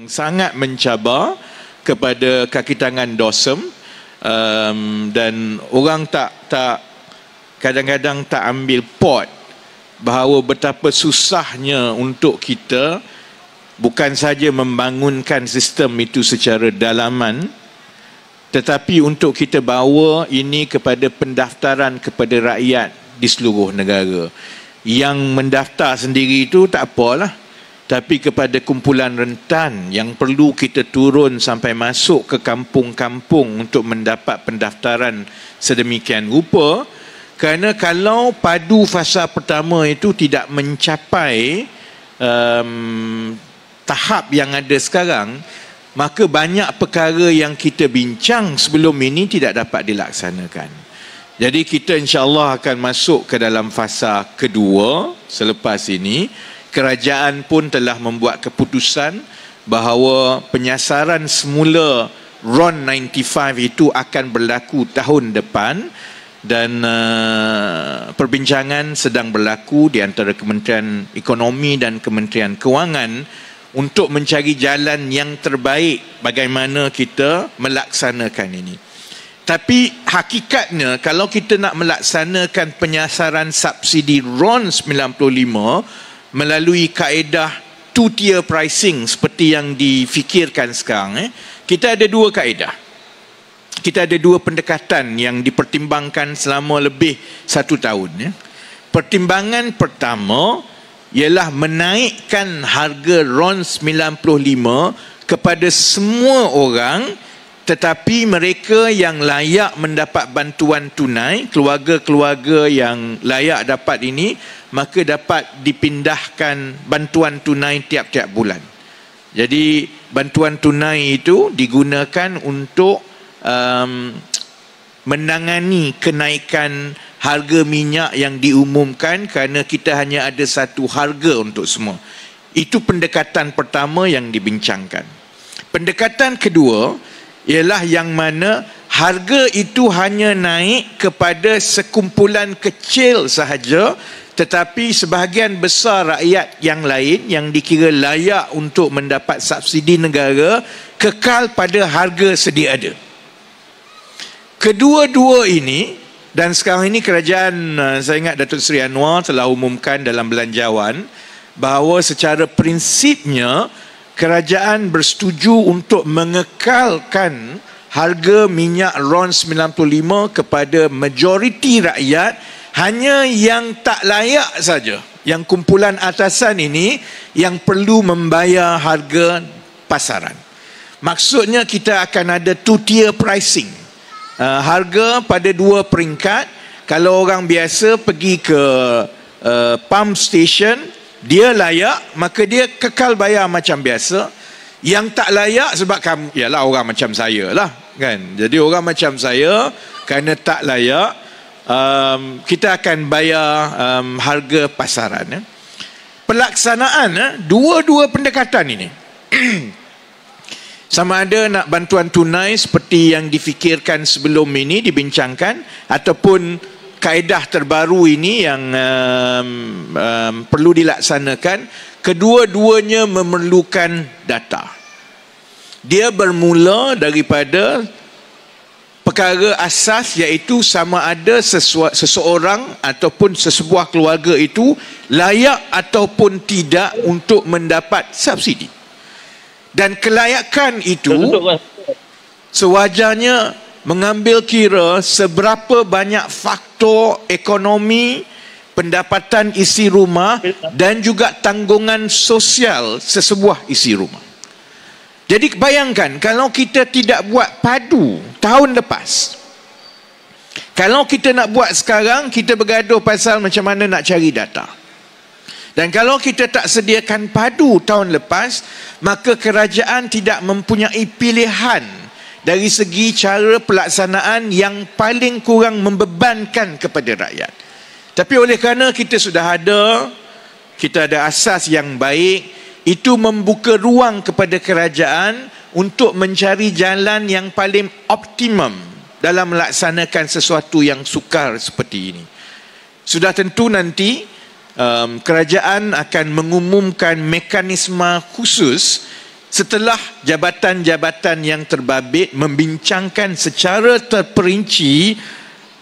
sangat mencabar kepada kaki tangan DOSM, dan orang kadang-kadang tak ambil pot bahawa betapa susahnya untuk kita bukan saja membangunkan sistem itu secara dalaman, tetapi untuk kita bawa ini kepada pendaftaran kepada rakyat di seluruh negara. Yang mendaftar sendiri itu tak apalah, tapi kepada kumpulan rentan yang perlu kita turun sampai masuk ke kampung-kampung untuk mendapat pendaftaran sedemikian rupa. Kerana kalau padu fasa pertama itu tidak mencapai tahap yang ada sekarang, maka banyak perkara yang kita bincang sebelum ini tidak dapat dilaksanakan. Jadi kita insya-Allah akan masuk ke dalam fasa kedua selepas ini. Kerajaan pun telah membuat keputusan bahawa penyasaran semula RON 95 itu akan berlaku tahun depan, dan perbincangan sedang berlaku di antara Kementerian Ekonomi dan Kementerian Kewangan untuk mencari jalan yang terbaik bagaimana kita melaksanakan ini. Tapi hakikatnya kalau kita nak melaksanakan penyasaran subsidi RON 95 melalui kaedah two-tier pricing seperti yang difikirkan sekarang, kita ada dua kaedah. Kita ada dua pendekatan yang dipertimbangkan selama lebih 1 tahun. Pertimbangan pertama ialah menaikkan harga RON 95 kepada semua orang, tetapi mereka yang layak mendapat bantuan tunai, keluarga-keluarga yang layak dapat ini, maka dapat dipindahkan bantuan tunai tiap-tiap bulan. Jadi bantuan tunai itu digunakan untuk menangani kenaikan harga minyak yang diumumkan, kerana kita hanya ada satu harga untuk semua. Itu pendekatan pertama yang dibincangkan. Pendekatan kedua ialah yang mana harga itu hanya naik kepada sekumpulan kecil sahaja, tetapi sebahagian besar rakyat yang lain yang dikira layak untuk mendapat subsidi negara kekal pada harga sedia ada. Kedua-dua ini, dan sekarang ini kerajaan, saya ingat Datuk Seri Anwar telah umumkan dalam belanjawan bahawa secara prinsipnya kerajaan bersetuju untuk mengekalkan harga minyak RON 95 kepada majoriti rakyat, hanya yang tak layak saja, yang kumpulan atasan ini yang perlu membayar harga pasaran. Maksudnya kita akan ada two-tier pricing. Harga pada dua peringkat. Kalau orang biasa pergi ke pump station, dia layak, maka dia kekal bayar macam biasa. Yang tak layak sebab kamu, ialah orang macam saya lah, kan. Jadi orang macam saya, kerana tak layak, kita akan bayar harga pasaran. Pelaksanaan dua-dua pendekatan ini sama ada nak bantuan tunai seperti yang difikirkan sebelum ini, dibincangkan, ataupun kaedah terbaru ini yang perlu dilaksanakan, kedua-duanya memerlukan data. Dia bermula daripada perkara asas, iaitu sama ada seseorang ataupun sesebuah keluarga itu layak ataupun tidak untuk mendapat subsidi. Dan kelayakan itu sewajarnya mengambil kira seberapa banyak faktor ekonomi, pendapatan isi rumah, dan juga tanggungan sosial sesebuah isi rumah. Jadi bayangkan kalau kita tidak buat padu tahun lepas, kalau kita nak buat sekarang, kita bergaduh pasal macam mana nak cari data. Dan kalau kita tak sediakan padu tahun lepas, maka kerajaan tidak mempunyai pilihan dari segi cara pelaksanaan yang paling kurang membebankan kepada rakyat. Tapi oleh kerana kita sudah ada, kita ada asas yang baik, itu membuka ruang kepada kerajaan untuk mencari jalan yang paling optimum dalam melaksanakan sesuatu yang sukar seperti ini. Sudah tentu nanti kerajaan akan mengumumkan mekanisme khusus setelah jabatan-jabatan yang terbabit membincangkan secara terperinci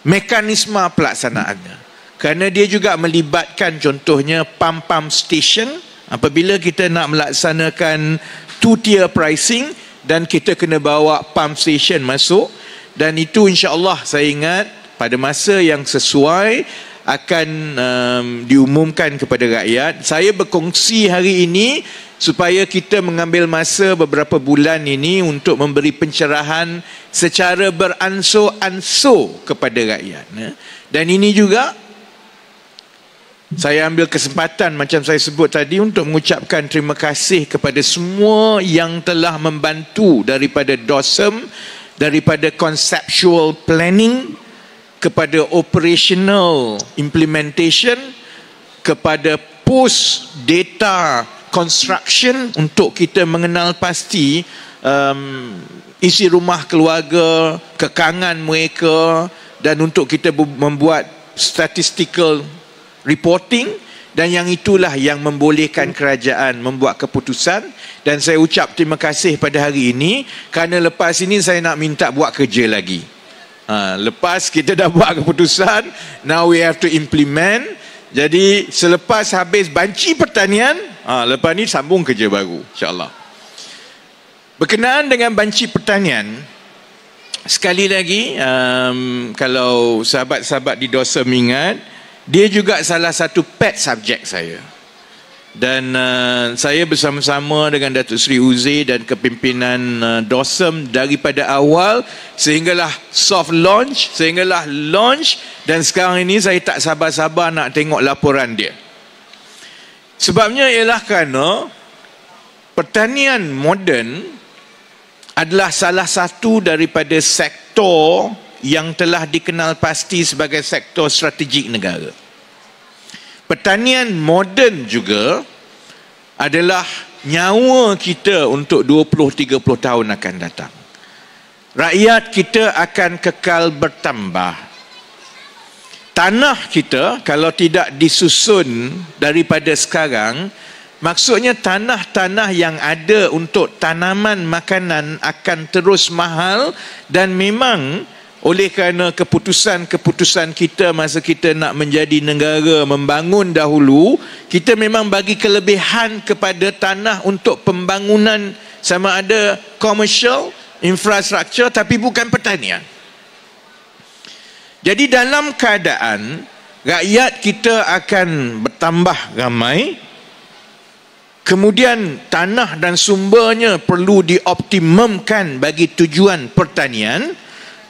mekanisme pelaksanaannya. Kerana dia juga melibatkan contohnya pump station apabila kita nak melaksanakan two-tier pricing dan kita kena bawa pump station masuk, dan itu insya-Allah saya ingat pada masa yang sesuai akan diumumkan kepada rakyat. Saya berkongsi hari ini supaya kita mengambil masa beberapa bulan ini untuk memberi pencerahan secara beransur-ansur kepada rakyat. Dan ini juga saya ambil kesempatan macam saya sebut tadi untuk mengucapkan terima kasih kepada semua yang telah membantu, daripada DOSM, daripada conceptual planning, kepada operational implementation, kepada post data construction untuk kita mengenal pasti isi rumah keluarga, kekangan mereka, dan untuk kita membuat statistical reporting, dan yang itulah yang membolehkan kerajaan membuat keputusan. Dan saya ucap terima kasih pada hari ini kerana lepas ini saya nak minta buat kerja lagi. Lepas kita dah buat keputusan, now we have to implement. Jadi selepas habis banci pertanian, lepas ni sambung kerja baru, insya-Allah. Berkenaan dengan banci pertanian, sekali lagi kalau sahabat-sahabat di DOSM ingat, dia juga salah satu pet subjek saya. Dan saya bersama-sama dengan Datuk Seri Uzi dan kepimpinan DOSM daripada awal sehinggalah soft launch, sehinggalah launch, dan sekarang ini saya tak sabar-sabar nak tengok laporan dia. Sebabnya ialah kerana pertanian moden adalah salah satu daripada sektor yang telah dikenal pasti sebagai sektor strategik negara. Pertanian moden juga adalah nyawa kita untuk 20-30 tahun akan datang. Rakyat kita akan kekal bertambah. Tanah kita kalau tidak disusun daripada sekarang, maksudnya tanah-tanah yang ada untuk tanaman makanan akan terus mahal, dan memang oleh kerana keputusan-keputusan kita masa kita nak menjadi negara membangun dahulu, kita memang bagi kelebihan kepada tanah untuk pembangunan sama ada commercial, infrastruktur, tapi bukan pertanian. Jadi dalam keadaan rakyat kita akan bertambah ramai, kemudian tanah dan sumbernya perlu dioptimumkan bagi tujuan pertanian.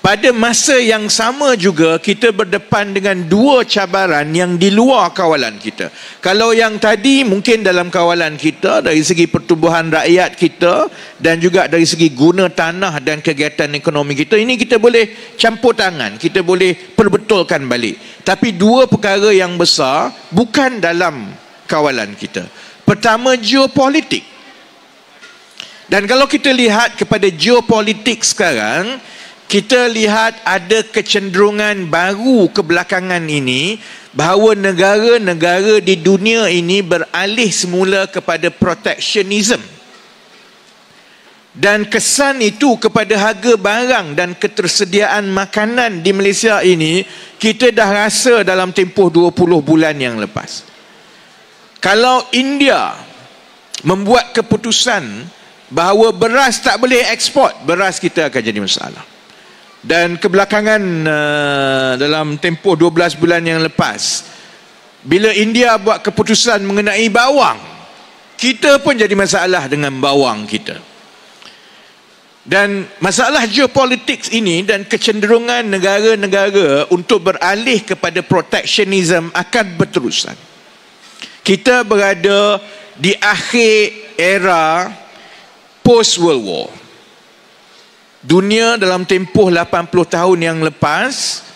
Pada masa yang sama juga kita berdepan dengan dua cabaran yang di luar kawalan kita. Kalau yang tadi mungkin dalam kawalan kita dari segi pertumbuhan rakyat kita dan juga dari segi guna tanah dan kegiatan ekonomi kita, ini kita boleh campur tangan, kita boleh perbetulkan balik. Tapi dua perkara yang besar bukan dalam kawalan kita. Pertama, geopolitik. Dan kalau kita lihat kepada geopolitik sekarang, kita lihat ada kecenderungan baru kebelakangan ini bahawa negara-negara di dunia ini beralih semula kepada protectionism. Dan kesan itu kepada harga barang dan ketersediaan makanan di Malaysia ini kita dah rasa dalam tempoh 20 bulan yang lepas. Kalau India membuat keputusan bahawa beras tak boleh ekspor, beras kita akan jadi masalah. Dan kebelakangan dalam tempoh 12 bulan yang lepas, bila India buat keputusan mengenai bawang, kita pun jadi masalah dengan bawang kita. Dan masalah geopolitik ini dan kecenderungan negara-negara untuk beralih kepada protectionism akan berterusan. Kita berada di akhir era post-World War. Dunia dalam tempoh 80 tahun yang lepas,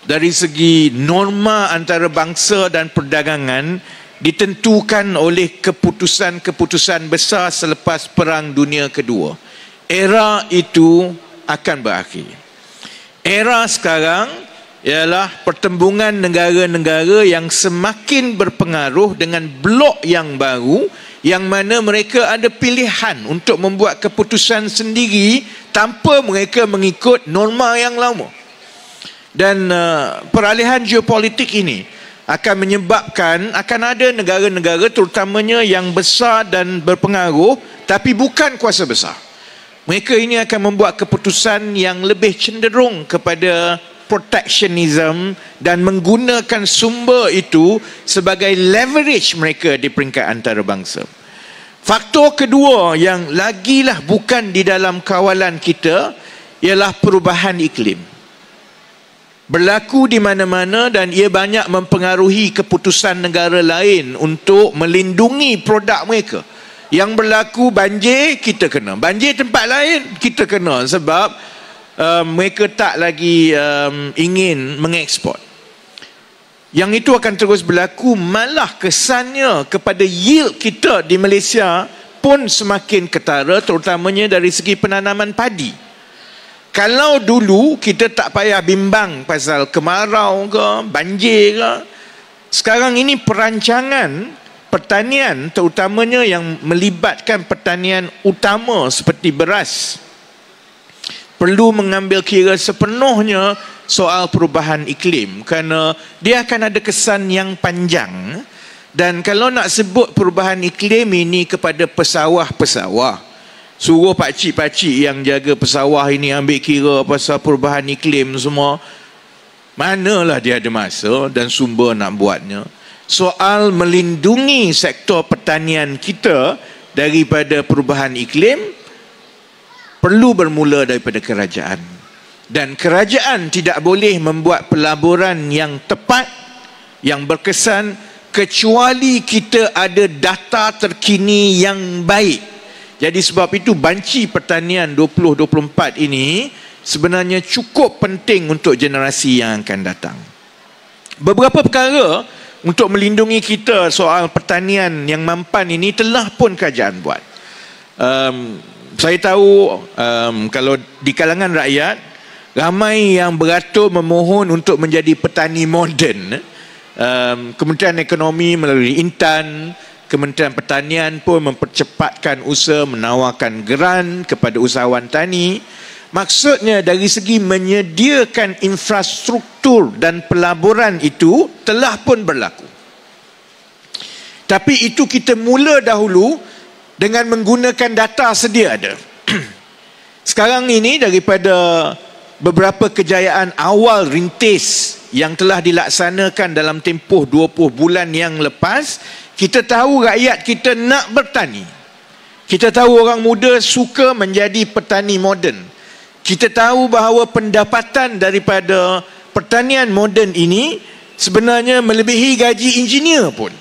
dari segi norma antara bangsa dan perdagangan, ditentukan oleh keputusan-keputusan besar selepas Perang Dunia Kedua. Era itu akan berakhir. Era sekarang ialah pertembungan negara-negara yang semakin berpengaruh dengan blok yang baru yang mana mereka ada pilihan untuk membuat keputusan sendiri tanpa mereka mengikut norma yang lama. Dan peralihan geopolitik ini akan menyebabkan akan ada negara-negara terutamanya yang besar dan berpengaruh tapi bukan kuasa besar. Mereka ini akan membuat keputusan yang lebih cenderung kepada protectionism dan menggunakan sumber itu sebagai leverage mereka di peringkat antarabangsa. Faktor kedua yang lagilah bukan di dalam kawalan kita ialah perubahan iklim. Berlaku di mana-mana dan ia banyak mempengaruhi keputusan negara lain untuk melindungi produk mereka. Yang berlaku banjir, kita kena. Banjir tempat lain, kita kena sebab mereka tak lagi ingin mengekspor. Yang itu akan terus berlaku, malah kesannya kepada yield kita di Malaysia pun semakin ketara, terutamanya dari segi penanaman padi. Kalau dulu kita tak payah bimbang pasal kemarau ke, banjir ke, sekarang ini perancangan pertanian terutamanya yang melibatkan pertanian utama seperti beras perlu mengambil kira sepenuhnya soal perubahan iklim, kerana dia akan ada kesan yang panjang. Dan kalau nak sebut perubahan iklim ini kepada pesawah-pesawah, suruh pakcik-pakcik yang jaga pesawah ini ambil kira pasal perubahan iklim semua, manalah dia ada masa dan sumber nak buatnya. Soal melindungi sektor pertanian kita daripada perubahan iklim perlu bermula daripada kerajaan. Dan kerajaan tidak boleh membuat pelaburan yang tepat, yang berkesan, kecuali kita ada data terkini yang baik. Jadi sebab itu banci pertanian 2024 ini sebenarnya cukup penting untuk generasi yang akan datang. Beberapa perkara untuk melindungi kita soal pertanian yang mampan ini telah pun kerajaan buat. Saya tahu kalau di kalangan rakyat ramai yang beratur memohon untuk menjadi petani moden. Kementerian Ekonomi melalui Intan, Kementerian Pertanian pun mempercepatkan usaha menawarkan geran kepada usahawan tani. Maksudnya dari segi menyediakan infrastruktur dan pelaburan itu telah pun berlaku. Tapi itu kita mula dahulu dengan menggunakan data sedia ada. Sekarang ini daripada beberapa kejayaan awal rintis yang telah dilaksanakan dalam tempoh 20 bulan yang lepas, kita tahu rakyat kita nak bertani. Kita tahu orang muda suka menjadi petani moden. Kita tahu bahawa pendapatan daripada pertanian moden ini sebenarnya melebihi gaji engineer pun.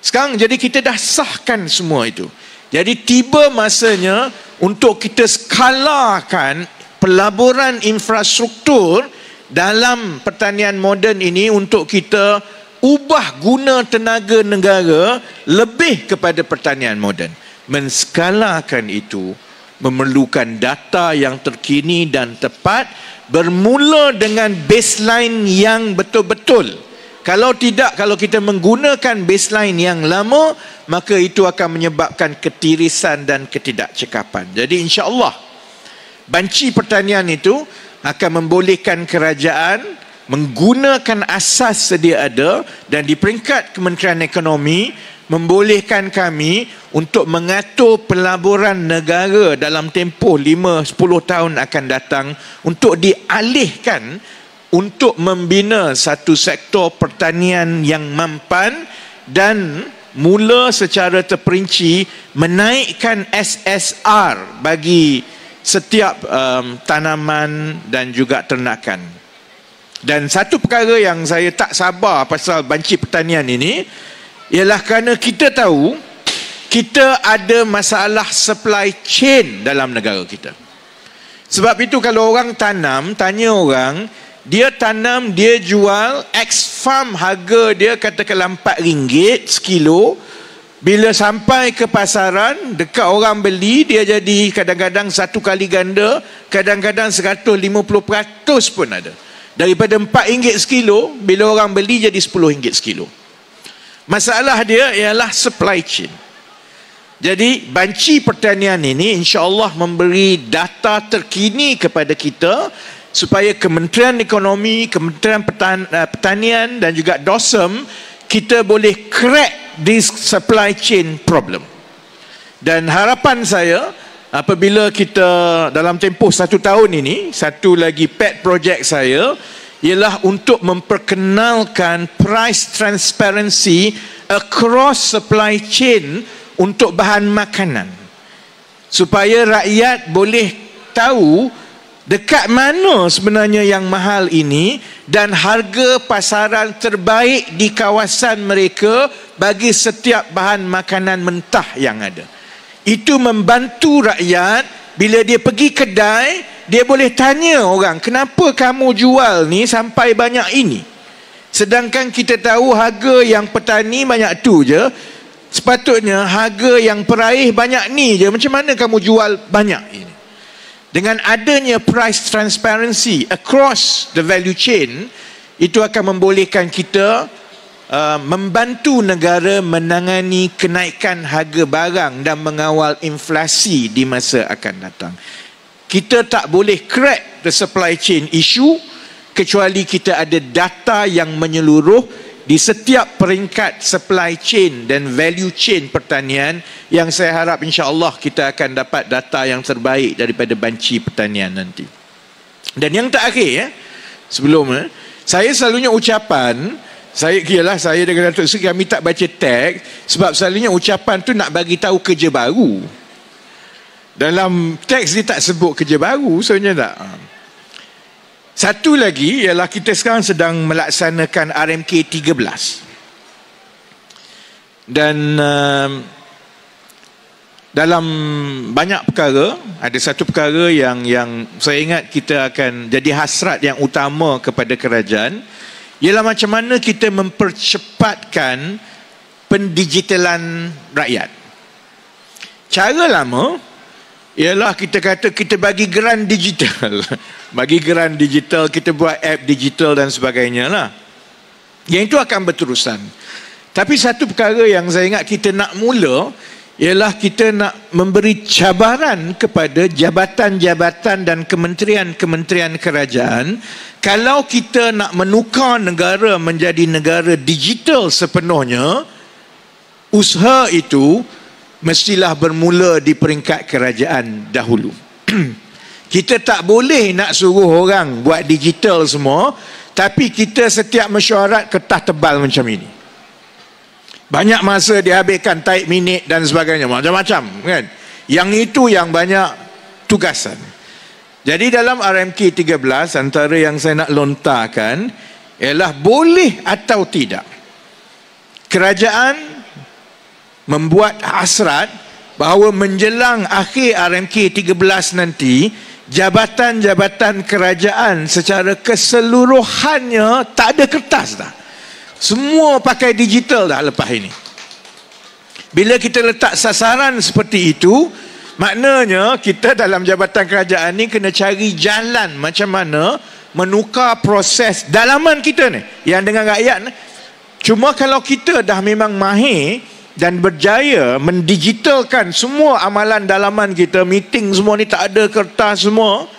Sekarang jadi kita dah sahkan semua itu. Jadi tiba masanya untuk kita skalakan pelaburan infrastruktur dalam pertanian moden ini untuk kita ubah guna tenaga negara lebih kepada pertanian moden. Menskalakan itu memerlukan data yang terkini dan tepat, bermula dengan baseline yang betul-betul. Kalau tidak, kalau kita menggunakan baseline yang lama, maka itu akan menyebabkan ketirisan dan ketidakcekapan. Jadi insya-Allah banci pertanian itu akan membolehkan kerajaan menggunakan asas sedia ada, dan di peringkat Kementerian Ekonomi membolehkan kami untuk mengatur pelaburan negara dalam tempoh 5-10 tahun akan datang untuk dialihkan untuk membina satu sektor pertanian yang mampan dan mula secara terperinci menaikkan SSR bagi setiap tanaman dan juga ternakan. Dan satu perkara yang saya tak sabar pasal banci pertanian ini ialah kerana kita tahu kita ada masalah supply chain dalam negara kita. Sebab itu kalau orang tanam, tanya orang, dia tanam, dia jual, X farm harga dia katakanlah RM4 sekilo. Bila sampai ke pasaran, dekat orang beli, dia jadi kadang-kadang satu kali ganda, kadang-kadang 150% pun ada. Daripada RM4 sekilo, bila orang beli jadi RM10 sekilo. Masalah dia ialah supply chain. Jadi banci pertanian ini insya-Allah memberi data terkini kepada kita supaya Kementerian Ekonomi, Kementerian Pertanian dan juga DOSM kita boleh crack this supply chain problem. Dan harapan saya apabila kita dalam tempoh 1 tahun ini, satu lagi pet project saya ialah untuk memperkenalkan price transparency across supply chain untuk bahan makanan supaya rakyat boleh tahu dekat mana sebenarnya yang mahal ini dan harga pasaran terbaik di kawasan mereka bagi setiap bahan makanan mentah yang ada. Itu membantu rakyat bila dia pergi kedai, dia boleh tanya orang, kenapa kamu jual ni sampai banyak ini? Sedangkan kita tahu harga yang petani banyak tu je, sepatutnya harga yang peraih banyak ni je. Macam mana kamu jual banyak ini? Dengan adanya price transparency across the value chain, itu akan membolehkan kita membantu negara menangani kenaikan harga barang dan mengawal inflasi di masa akan datang. Kita tak boleh crack the supply chain issue kecuali kita ada data yang menyeluruh di setiap peringkat supply chain dan value chain pertanian, yang saya harap insya-Allah kita akan dapat data yang terbaik daripada banci pertanian nanti. Dan yang terakhir sebelum saya selalunya ucapan saya dengan Datuk Seri kami tak baca teks sebab selalunya ucapan tu nak bagi tahu kerja baru. Dalam teks dia tak sebut kerja baru sebenarnya tak. Satu lagi ialah kita sekarang sedang melaksanakan RMK 13. Dan dalam banyak perkara, ada satu perkara yang saya ingat kita akan jadi hasrat yang utama kepada kerajaan, ialah macam mana kita mempercepatkan pendigitalan rakyat. Cara lama ialah kita kata kita bagi geran digital. Bagi geran digital, kita buat app digital dan sebagainya lah. Yang itu akan berterusan. Tapi satu perkara yang saya ingat kita nak mula ialah kita nak memberi cabaran kepada jabatan-jabatan dan kementerian-kementerian kerajaan. Kalau kita nak menukar negara menjadi negara digital sepenuhnya, usaha itu mestilah bermula di peringkat kerajaan dahulu. Kita tak boleh nak suruh orang buat digital semua, tapi kita setiap mesyuarat kertas tebal macam ini. Banyak masa dihabiskan, taip minit dan sebagainya, macam-macam kan. Yang itu yang banyak tugasan. Jadi dalam RMK 13 antara yang saya nak lontarkan ialah boleh atau tidak kerajaan membuat hasrat bahawa menjelang akhir RMK 13 nanti jabatan-jabatan kerajaan secara keseluruhannya tak ada kertas dah. Semua pakai digital dah lepas ini. Bila kita letak sasaran seperti itu, maknanya kita dalam jabatan kerajaan ni kena cari jalan macam mana menukar proses dalaman kita ni yang dengan rakyat ni. Cuma kalau kita dah memang mahir dan berjaya mendigitalkan semua amalan dalaman kita, meeting semua ni tak ada kertas semua,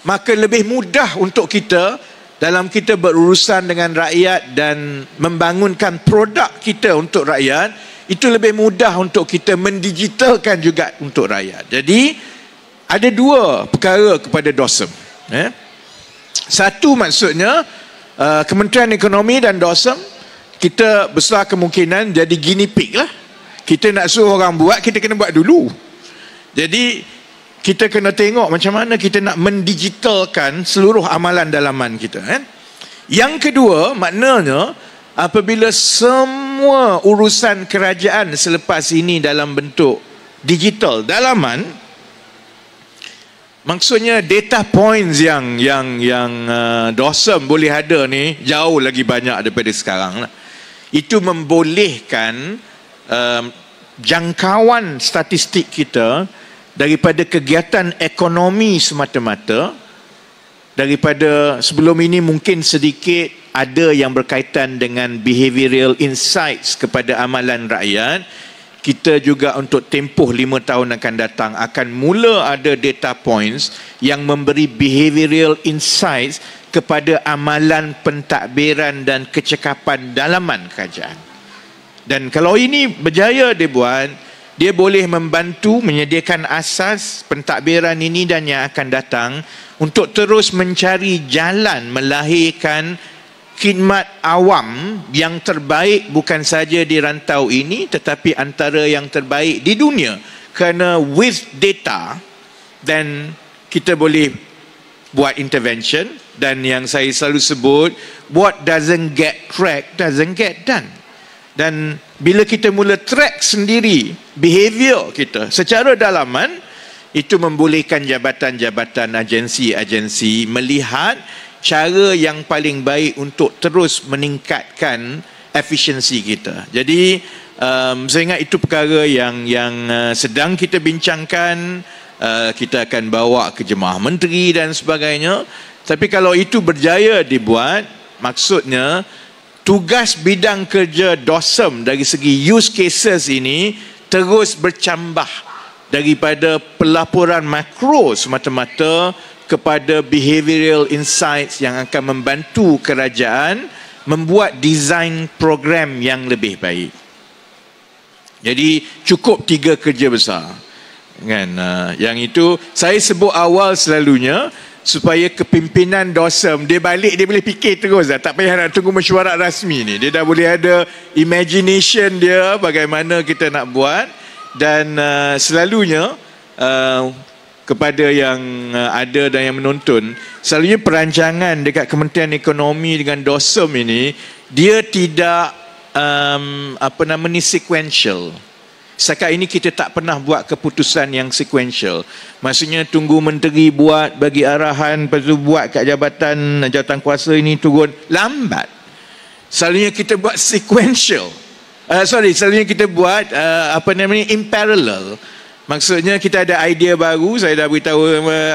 maka lebih mudah untuk kita dalam kita berurusan dengan rakyat dan membangunkan produk kita untuk rakyat. Itu lebih mudah untuk kita mendigitalkan juga untuk rakyat. Jadi ada dua perkara kepada DOSM. Satu maksudnya Kementerian Ekonomi dan DOSM, kita besar kemungkinan jadi guinea pig lah. Kita nak suruh orang buat, kita kena buat dulu. Jadi kita kena tengok macam mana kita nak mendigitalkan seluruh amalan dalaman kita. Yang kedua, maknanya apabila semua urusan kerajaan selepas ini dalam bentuk digital dalaman, maksudnya data points yang DOSM boleh ada ni jauh lagi banyak daripada sekarang lah. Itu membolehkan jangkauan statistik kita daripada kegiatan ekonomi semata-mata, daripada sebelum ini mungkin sedikit ada yang berkaitan dengan behavioral insights kepada amalan rakyat. kita juga untuk tempoh 5 tahun akan datang akan mula ada data points yang memberi behavioral insights kepada amalan pentadbiran dan kecekapan dalaman kerajaan. Dan kalau ini berjaya dibuat, dia boleh membantu menyediakan asas pentadbiran ini dan yang akan datang untuk terus mencari jalan melahirkan khidmat awam yang terbaik bukan saja di rantau ini tetapi antara yang terbaik di dunia. Kerana with data dan kita boleh buat intervention, dan yang saya selalu sebut, what doesn't get tracked doesn't get done. Dan bila kita mula track sendiri behavior kita secara dalaman, itu membolehkan jabatan-jabatan agensi-agensi melihat cara yang paling baik untuk terus meningkatkan efisiensi kita. Jadi saya ingat itu perkara yang sedang kita bincangkan. Kita akan bawa ke Jemaah Menteri dan sebagainya. Tapi kalau itu berjaya dibuat, maksudnya tugas bidang kerja DOSM dari segi use cases ini terus bercambah daripada pelaporan makro semata-mata kepada behavioral insights yang akan membantu kerajaan membuat design program yang lebih baik. Jadi cukup 3 kerja besar. Kan? Yang itu saya sebut awal selalunya supaya kepimpinan DOSM dia balik, dia boleh fikir terus dah. Tak payah nak tunggu mesyuarat rasmi ni. Dia dah boleh ada imagination dia bagaimana kita nak buat. Dan selalunya kepada yang ada dan yang menonton, selalunya perancangan dekat Kementerian Ekonomi dengan DOSM ini dia tidak sequential. Setakat ini kita tak pernah buat keputusan yang sequential. Maksudnya tunggu menteri buat, bagi arahan, lepas tu buat kat jabatan kuasa ini turun, lambat. Selalunya kita buat sequential. Selalunya kita buat in parallel. Maksudnya kita ada idea baru, saya dah beritahu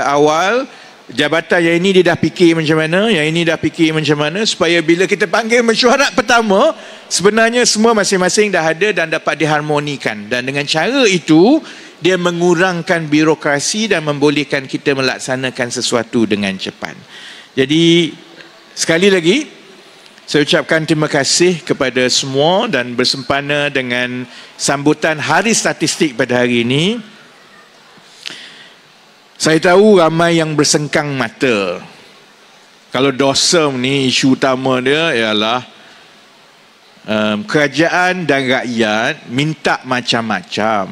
awal, jabatan yang ini dia dah fikir macam mana, yang ini dah fikir macam mana, supaya bila kita panggil mesyuarat pertama, sebenarnya semua masing-masing dah ada dan dapat diharmonikan. Dan dengan cara itu, dia mengurangkan birokrasi dan membolehkan kita melaksanakan sesuatu dengan cepat. Jadi, sekali lagi, saya ucapkan terima kasih kepada semua dan bersempena dengan sambutan Hari Statistik pada hari ini. Saya tahu ramai yang bersengkang mata. Kalau DOSM ni isu utama dia ialah kerajaan dan rakyat minta macam-macam.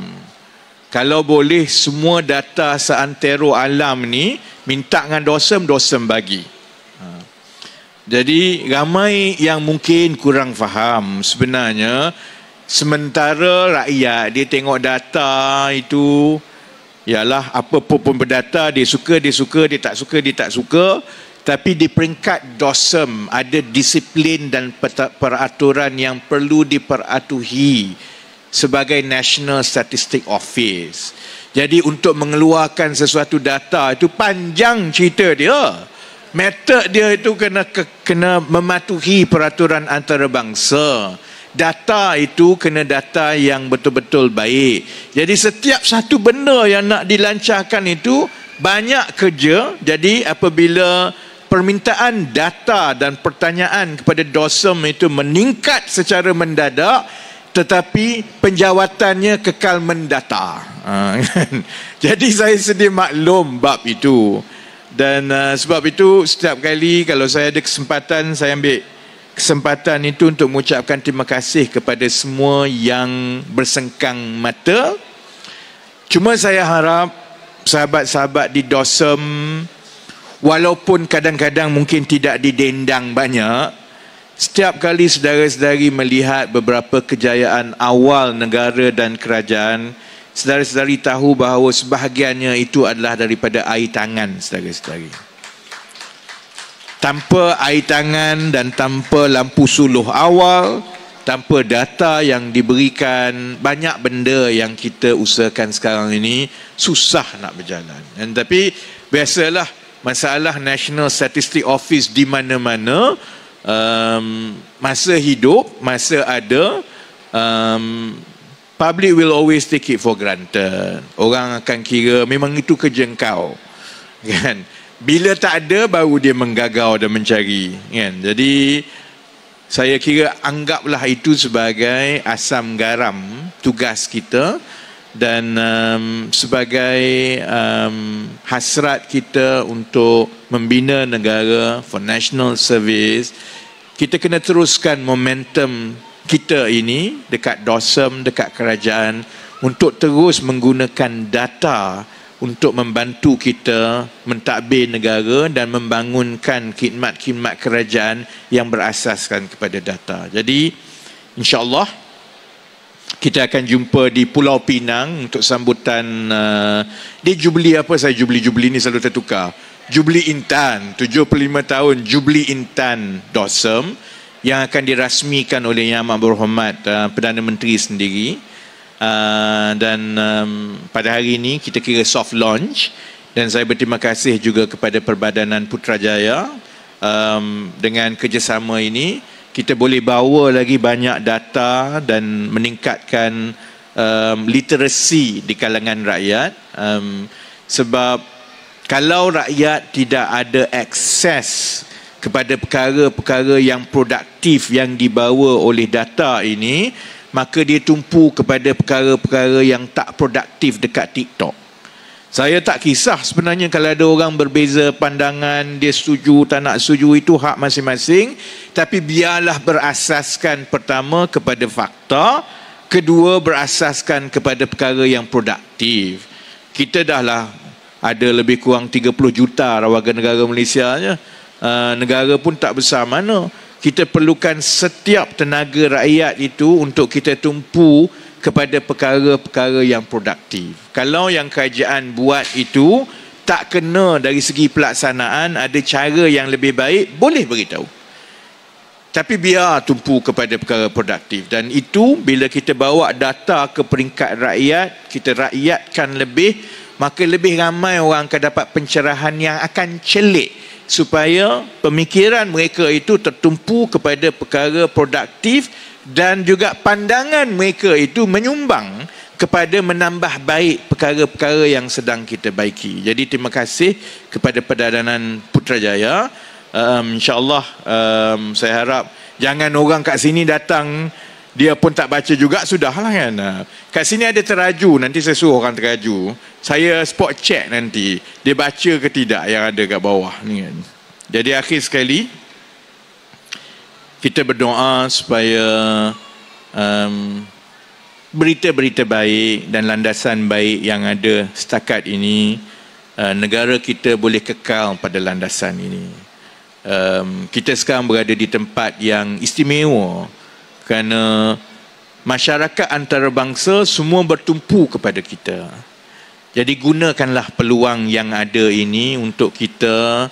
Kalau boleh semua data seantero alam ni minta dengan DOSM, DOSM bagi. Jadi ramai yang mungkin kurang faham sebenarnya. Sementara rakyat dia tengok data itu, ialah apa pun berdata, dia suka, dia tak suka. Tapi di peringkat DOSM ada disiplin dan peraturan yang perlu diperatuhi sebagai National Statistic Office. Jadi untuk mengeluarkan sesuatu data itu panjang cerita dia. Method dia itu kena mematuhi peraturan antarabangsa. Data itu kena data yang betul-betul baik. Jadi setiap satu benda yang nak dilancarkan itu banyak kerja. Jadi apabila permintaan data dan pertanyaan kepada DOSM itu meningkat secara mendadak, tetapi penjawatannya kekal mendata. Jadi saya sedia maklum bab itu. Dan sebab itu setiap kali kalau saya ada kesempatan, saya ambil kesempatan itu untuk mengucapkan terima kasih kepada semua yang bersengkang mata. Cuma saya harap sahabat-sahabat di DOSM, walaupun kadang-kadang mungkin tidak didendang banyak, setiap kali saudara-saudari melihat beberapa kejayaan awal negara dan kerajaan, saudara-saudari tahu bahawa sebahagiannya itu adalah daripada air tangan saudara-saudari. Tanpa air tangan dan tanpa lampu suluh awal, tanpa data yang diberikan, banyak benda yang kita usahakan sekarang ini susah nak berjalan. Dan tapi biasalah masalah National Statistic Office di mana-mana, masa hidup, masa ada, public will always take it for granted. Orang akan kira memang itu kerja kau, kan? Bila tak ada baru dia menggagau dan mencari, kan? Jadi saya kira anggaplah itu sebagai asam garam tugas kita dan sebagai hasrat kita untuk membina negara for national service. Kita kena teruskan momentum kita ini dekat DOSM, dekat kerajaan untuk terus menggunakan data untuk membantu kita mentadbir negara dan membangunkan khidmat-khidmat kerajaan yang berasaskan kepada data. Jadi insya-Allah kita akan jumpa di Pulau Pinang untuk sambutan di Jubli apa saya Jubli ni selalu tertukar. Jubli Intan, 75 tahun Jubli Intan DOSM yang akan dirasmikan oleh Yang Amat Berhormat Perdana Menteri sendiri. Dan pada hari ini kita kira soft launch, dan saya berterima kasih juga kepada Perbadanan Putrajaya. Dengan kerjasama ini kita boleh bawa lagi banyak data dan meningkatkan literasi di kalangan rakyat, sebab kalau rakyat tidak ada akses kepada perkara-perkara yang produktif yang dibawa oleh data ini, maka dia tumpu kepada perkara-perkara yang tak produktif dekat TikTok. Saya tak kisah sebenarnya kalau ada orang berbeza pandangan, dia setuju tak nak setuju, itu hak masing-masing. Tapi biarlah berasaskan pertama kepada fakta, kedua berasaskan kepada perkara yang produktif. Kita dahlah ada lebih kurang 30 juta warga negara Malaysia nya. Negara pun tak besar mana. Kita perlukan setiap tenaga rakyat itu untuk kita tumpu kepada perkara-perkara yang produktif. Kalau yang kerajaan buat itu tak kena dari segi pelaksanaan, ada cara yang lebih baik, boleh beritahu. Tapi biar tumpu kepada perkara produktif. Dan itu bila kita bawa data ke peringkat rakyat, kita rakyatkan lebih, maka lebih ramai orang akan dapat pencerahan yang akan celik, supaya pemikiran mereka itu tertumpu kepada perkara produktif dan juga pandangan mereka itu menyumbang kepada menambah baik perkara-perkara yang sedang kita baiki. Jadi terima kasih kepada Perbadanan Putrajaya. InsyaAllah saya harap jangan orang kat sini datang dia pun tak baca juga, sudahlah kan. Kat sini ada teraju, nanti saya suruh orang teraju. Saya spot check nanti dia baca ke tidak yang ada kat bawah ni kan. Jadi akhir sekali kita berdoa supaya berita-berita baik dan landasan baik yang ada setakat ini, negara kita boleh kekal pada landasan ini. Kita sekarang berada di tempat yang istimewa kerana masyarakat antarabangsa semua bertumpu kepada kita. Jadi gunakanlah peluang yang ada ini untuk kita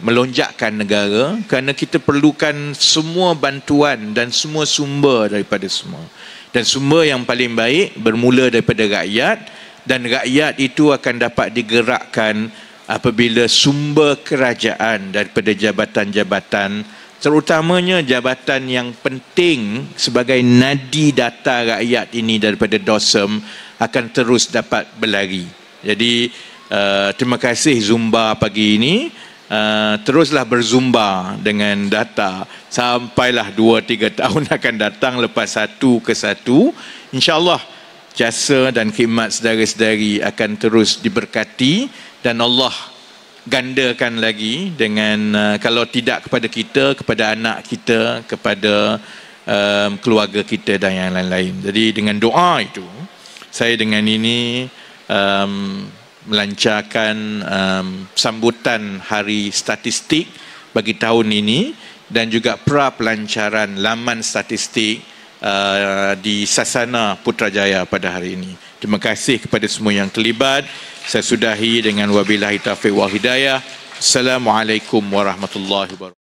melonjakkan negara, kerana kita perlukan semua bantuan dan semua sumber daripada semua. Dan sumber yang paling baik bermula daripada rakyat, dan rakyat itu akan dapat digerakkan apabila sumber kerajaan daripada jabatan-jabatan, terutamanya jabatan yang penting sebagai nadi data rakyat ini daripada DOSM, akan terus dapat berlari. Jadi terima kasih Zumba pagi ini. Teruslah berzumba dengan data sampailah 2-3 tahun akan datang, lepas satu ke satu. InsyaAllah jasa dan khidmat saudara-saudari akan terus diberkati, dan Allah gandakan lagi dengan kalau tidak kepada kita, kepada anak kita, kepada keluarga kita dan yang lain-lain. Jadi dengan doa itu, saya dengan ini melancarkan sambutan Hari Statistik bagi tahun ini, dan juga pra-pelancaran laman statistik di Sasana Putrajaya pada hari ini. Terima kasih kepada semua yang terlibat. Saya sudahi dengan wabillahi taufiq wal hidayah. Assalamualaikum warahmatullahi wabarakatuh.